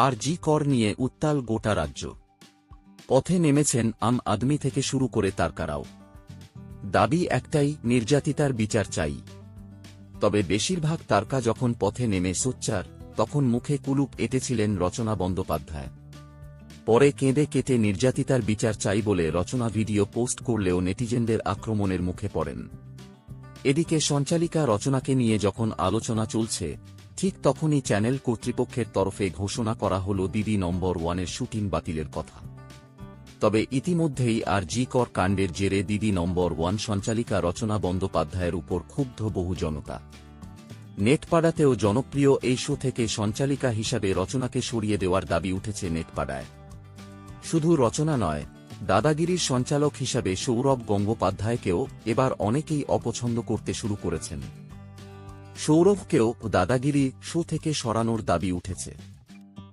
আর.জি. কর নিয়ে উত্তাল গোটা রাজ্য। পথে নেমেছেন আম আদমি থেকে শুরু করে তারকারাও। দাবি একটাই, নির্যাতিতার বিচার চাই। তবে বেশিরভাগ তারকা যখন পথে নেমে সোচ্চার, তখন মুখে কুলুপ এঁটেছিলেন রচনা বন্দ্যোপাধ্যায়। পরে কেঁদে কেটে নির্যাতিতার বিচার চাই বলে রচনা ভিডিও পোস্ট করলেও নেটিজেনদের আক্রমণের মুখে পড়েন। এদিকে সঞ্চালিকা রচনাকে নিয়ে যখন আলোচনা চলছে, ঠিক তখনই চ্যানেল কর্তৃপক্ষের তরফে ঘোষণা করা হল দিদি নম্বর 1-এর শুটিং বাতিলের কথা। তবে ইতিমধ্যেই আর.জি. কর কাণ্ডের জেরে দিদি নম্বর 1 সঞ্চালিকা রচনা বন্দ্যোপাধ্যায়ের উপর ক্ষুব্ধ বহু জনতা। নেটপাড়াতেও জনপ্রিয় এই শো থেকে সঞ্চালিকা হিসাবে রচনাকে সরিয়ে দেওয়ার দাবি উঠেছে নেটপাড়ায়। শুধু রচনা নয়, দাদাগিরির সঞ্চালক হিসাবে সৌরভ গঙ্গোপাধ্যায়কেও এবার অনেকেই অপছন্দ করতে শুরু করেছেন। সৌরভকেও দাদাগিরি শো থেকে সরানোর দাবি উঠেছে।